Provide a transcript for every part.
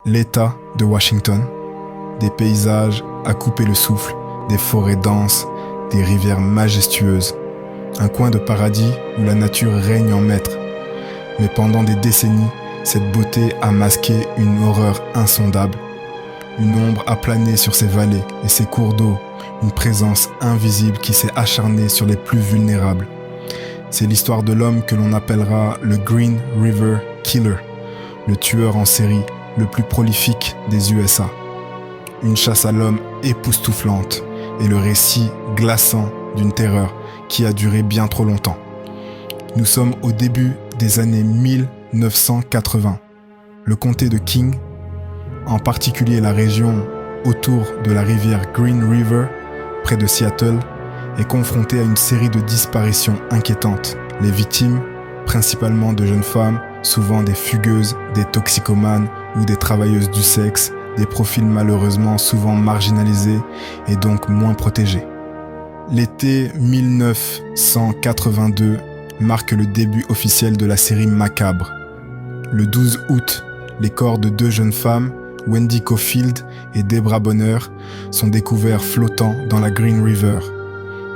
L'État de Washington, des paysages à couper le souffle, des forêts denses, des rivières majestueuses, un coin de paradis où la nature règne en maître. Mais pendant des décennies, cette beauté a masqué une horreur insondable. Une ombre a plané sur ces vallées et ces cours d'eau, une présence invisible qui s'est acharnée sur les plus vulnérables. C'est l'histoire de l'homme que l'on appellera le Green River Killer, le tueur en série le plus prolifique des USA. Une chasse à l'homme époustouflante et le récit glaçant d'une terreur qui a duré bien trop longtemps. Nous sommes au début des années 1980. Le comté de King, en particulier la région autour de la rivière Green River, près de Seattle, est confronté à une série de disparitions inquiétantes. Les victimes, principalement de jeunes femmes, souvent des fugueuses, des toxicomanes ou des travailleuses du sexe, des profils malheureusement souvent marginalisés et donc moins protégés. L'été 1982 marque le début officiel de la série Macabre. Le 12 août, les corps de deux jeunes femmes, Wendy Caulfield et Debra Bonner, sont découverts flottant dans la Green River.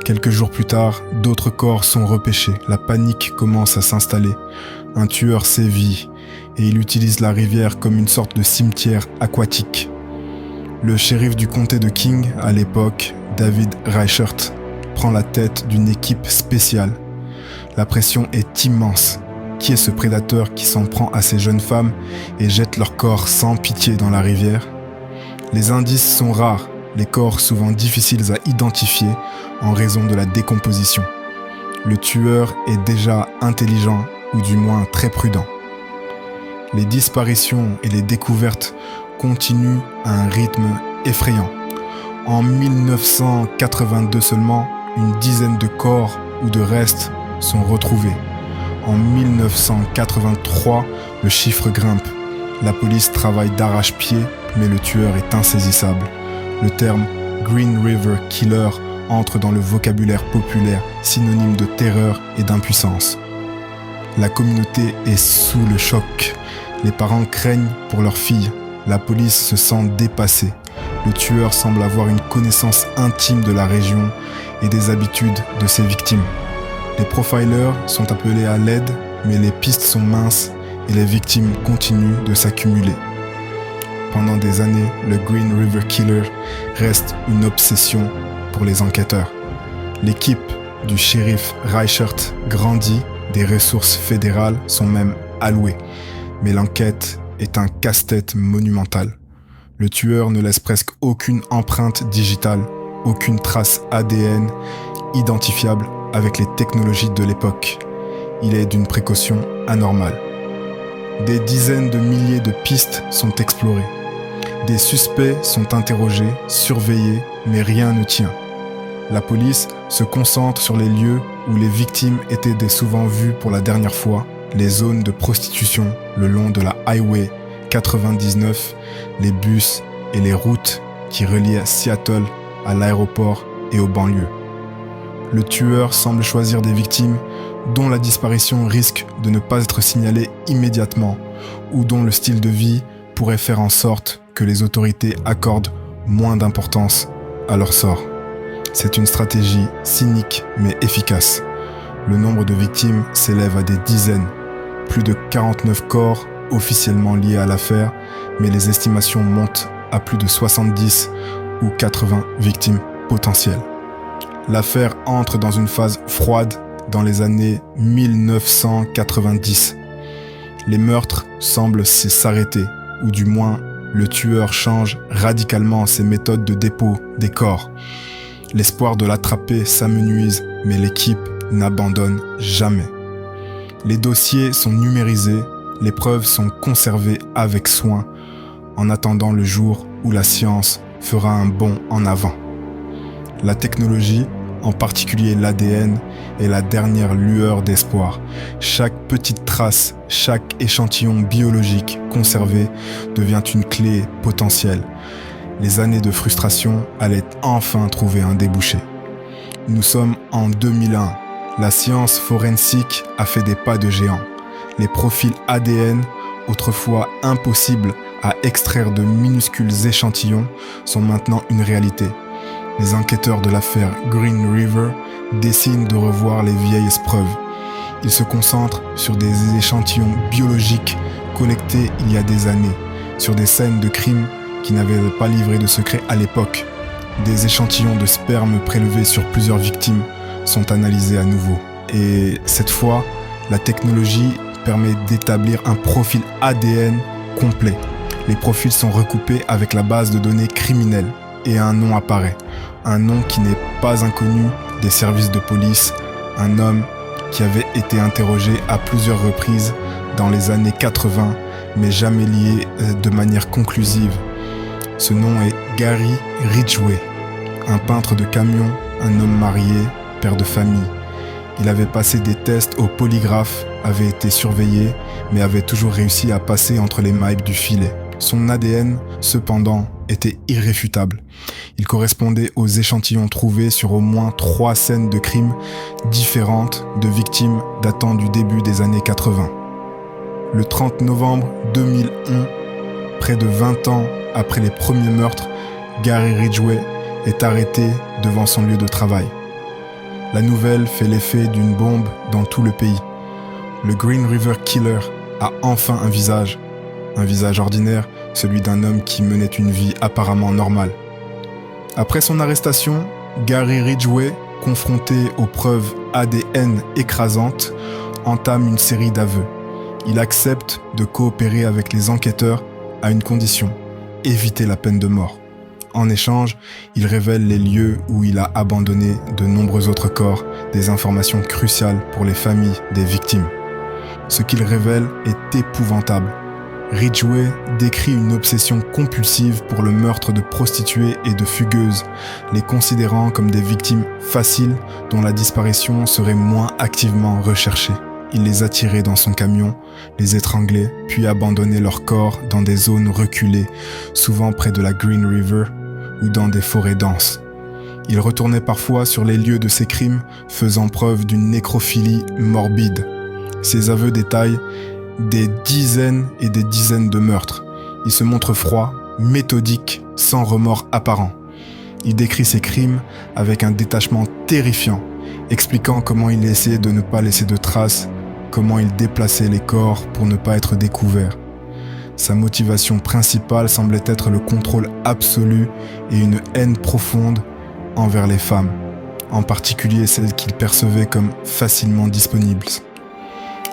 Quelques jours plus tard, d'autres corps sont repêchés. La panique commence à s'installer. Un tueur sévit et il utilise la rivière comme une sorte de cimetière aquatique. Le shérif du comté de King, à l'époque, David Reichert, prend la tête d'une équipe spéciale. La pression est immense. Qui est ce prédateur qui s'en prend à ces jeunes femmes et jette leurs corps sans pitié dans la rivière ? Les indices sont rares, les corps souvent difficiles à identifier en raison de la décomposition. Le tueur est déjà intelligent ou du moins très prudent. Les disparitions et les découvertes continuent à un rythme effrayant. En 1982 seulement, une dizaine de corps ou de restes sont retrouvés. En 1983, le chiffre grimpe. La police travaille d'arrache-pied, mais le tueur est insaisissable. Le terme Green River Killer entre dans le vocabulaire populaire, synonyme de terreur et d'impuissance. La communauté est sous le choc. Les parents craignent pour leur fille. La police se sent dépassée. Le tueur semble avoir une connaissance intime de la région et des habitudes de ses victimes. Les profilers sont appelés à l'aide, mais les pistes sont minces et les victimes continuent de s'accumuler. Pendant des années, le Green River Killer reste une obsession pour les enquêteurs. L'équipe du shérif Reichert grandit, des ressources fédérales sont même allouées. Mais l'enquête est un casse-tête monumental. Le tueur ne laisse presque aucune empreinte digitale, aucune trace ADN identifiable avec les technologies de l'époque. Il est d'une précaution anormale. Des dizaines de milliers de pistes sont explorées. Des suspects sont interrogés, surveillés, mais rien ne tient. La police se concentre sur les lieux où les victimes étaient souvent vues pour la dernière fois, les zones de prostitution le long de la Highway 99, les bus et les routes qui relient Seattle à l'aéroport et aux banlieues. Le tueur semble choisir des victimes dont la disparition risque de ne pas être signalée immédiatement ou dont le style de vie pourrait faire en sorte que les autorités accordent moins d'importance à leur sort. C'est une stratégie cynique mais efficace. Le nombre de victimes s'élève à des dizaines, plus de 49 corps officiellement liés à l'affaire, mais les estimations montent à plus de 70 ou 80 victimes potentielles. L'affaire entre dans une phase froide dans les années 1990. Les meurtres semblent s'arrêter, ou du moins le tueur change radicalement ses méthodes de dépôt des corps. L'espoir de l'attraper s'amenuise, mais l'équipe n'abandonne jamais. Les dossiers sont numérisés, les preuves sont conservées avec soin, en attendant le jour où la science fera un bond en avant. La technologie, en particulier l'ADN, est la dernière lueur d'espoir. Chaque petite trace, chaque échantillon biologique conservé devient une clé potentielle. Les années de frustration allaient enfin trouver un débouché. Nous sommes en 2001. La science forensique a fait des pas de géant. Les profils ADN, autrefois impossibles à extraire de minuscules échantillons sont maintenant une réalité. Les enquêteurs de l'affaire Green River décident de revoir les vieilles preuves. Ils se concentrent sur des échantillons biologiques collectés il y a des années, sur des scènes de crimes qui n'avaient pas livré de secret à l'époque. Des échantillons de sperme prélevés sur plusieurs victimes sont analysés à nouveau. Et cette fois, la technologie permet d'établir un profil ADN complet. Les profils sont recoupés avec la base de données criminelle et un nom apparaît. Un nom qui n'est pas inconnu des services de police, un homme qui avait été interrogé à plusieurs reprises dans les années 80, mais jamais lié de manière conclusive. Ce nom est Gary Ridgway, un peintre de camion, un homme marié, père de famille. Il avait passé des tests au polygraphe, avait été surveillé, mais avait toujours réussi à passer entre les mailles du filet. Son ADN, cependant, était irréfutable. Il correspondait aux échantillons trouvés sur au moins 3 scènes de crimes différentes de victimes datant du début des années 80. Le 30 novembre 2001, près de 20 ans après les premiers meurtres, Gary Ridgway est arrêté devant son lieu de travail. La nouvelle fait l'effet d'une bombe dans tout le pays. Le Green River Killer a enfin un visage ordinaire, celui d'un homme qui menait une vie apparemment normale. Après son arrestation, Gary Ridgway, confronté aux preuves ADN écrasantes, entame une série d'aveux. Il accepte de coopérer avec les enquêteurs à une condition, éviter la peine de mort. En échange, il révèle les lieux où il a abandonné de nombreux autres corps, des informations cruciales pour les familles des victimes. Ce qu'il révèle est épouvantable. Ridgway décrit une obsession compulsive pour le meurtre de prostituées et de fugueuses, les considérant comme des victimes faciles dont la disparition serait moins activement recherchée. Il les attirait dans son camion, les étranglait, puis abandonnait leurs corps dans des zones reculées, souvent près de la Green River ou dans des forêts denses. Il retournait parfois sur les lieux de ses crimes, faisant preuve d'une nécrophilie morbide. Ses aveux détaillent des dizaines et des dizaines de meurtres. Il se montre froid, méthodique, sans remords apparent. Il décrit ses crimes avec un détachement terrifiant, expliquant comment il essayait de ne pas laisser de traces, comment il déplaçait les corps pour ne pas être découvert. Sa motivation principale semblait être le contrôle absolu et une haine profonde envers les femmes, en particulier celles qu'il percevait comme facilement disponibles.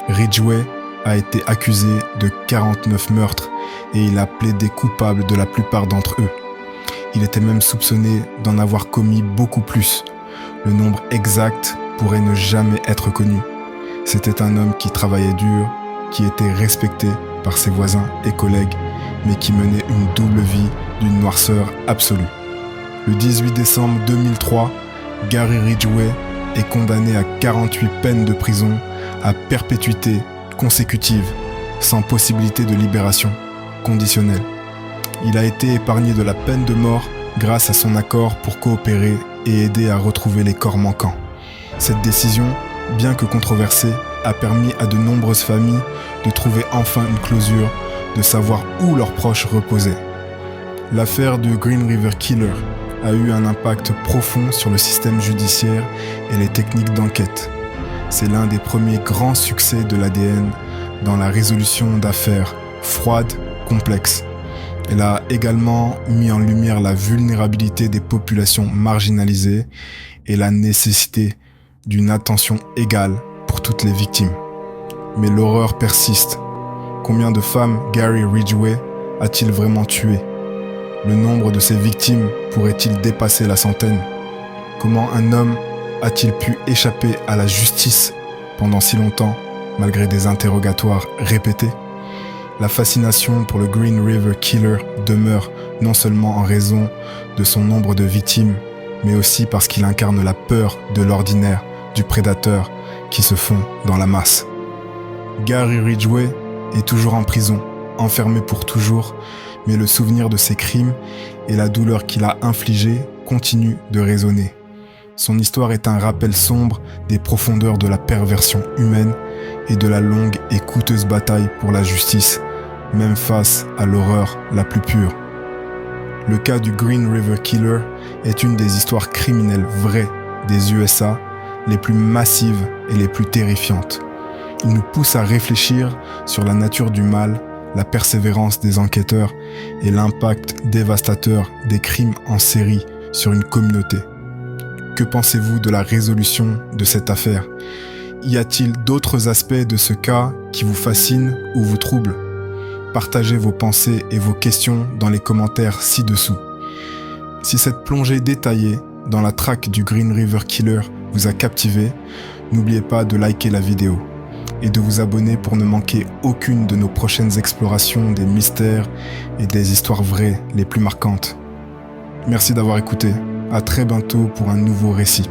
Ridgway a été accusé de 49 meurtres et il a plaidé coupable de la plupart d'entre eux. Il était même soupçonné d'en avoir commis beaucoup plus. Le nombre exact pourrait ne jamais être connu. C'était un homme qui travaillait dur, qui était respecté par ses voisins et collègues, mais qui menait une double vie d'une noirceur absolue. Le 18 décembre 2003, Gary Ridgway est condamné à 48 peines de prison à perpétuité consécutive, sans possibilité de libération conditionnelle. Il a été épargné de la peine de mort grâce à son accord pour coopérer et aider à retrouver les corps manquants. Cette décision, bien que controversée, a permis à de nombreuses familles de trouver enfin une closure, de savoir où leurs proches reposaient. L'affaire du Green River Killer a eu un impact profond sur le système judiciaire et les techniques d'enquête. C'est l'un des premiers grands succès de l'ADN dans la résolution d'affaires froides, complexes. Elle a également mis en lumière la vulnérabilité des populations marginalisées et la nécessité d'une attention égale pour toutes les victimes. Mais l'horreur persiste. Combien de femmes Gary Ridgway a-t-il vraiment tuées ? Le nombre de ses victimes pourrait-il dépasser la centaine ? Comment un homme a-t-il pu échapper à la justice pendant si longtemps, malgré des interrogatoires répétés ? La fascination pour le Green River Killer demeure non seulement en raison de son nombre de victimes, mais aussi parce qu'il incarne la peur de l'ordinaire, du prédateur qui se fond dans la masse. Gary Ridgway est toujours en prison, enfermé pour toujours, mais le souvenir de ses crimes et la douleur qu'il a infligée continuent de résonner. Son histoire est un rappel sombre des profondeurs de la perversion humaine et de la longue et coûteuse bataille pour la justice même face à l'horreur la plus pure. Le cas du Green River Killer est une des histoires criminelles vraies des USA, les plus massives et les plus terrifiantes. Il nous pousse à réfléchir sur la nature du mal, la persévérance des enquêteurs et l'impact dévastateur des crimes en série sur une communauté. Que pensez-vous de la résolution de cette affaire ? Y a-t-il d'autres aspects de ce cas qui vous fascinent ou vous troublent ? Partagez vos pensées et vos questions dans les commentaires ci-dessous. Si cette plongée détaillée dans la traque du Green River Killer vous a captivé, n'oubliez pas de liker la vidéo et de vous abonner pour ne manquer aucune de nos prochaines explorations des mystères et des histoires vraies les plus marquantes. Merci d'avoir écouté. À très bientôt pour un nouveau récit.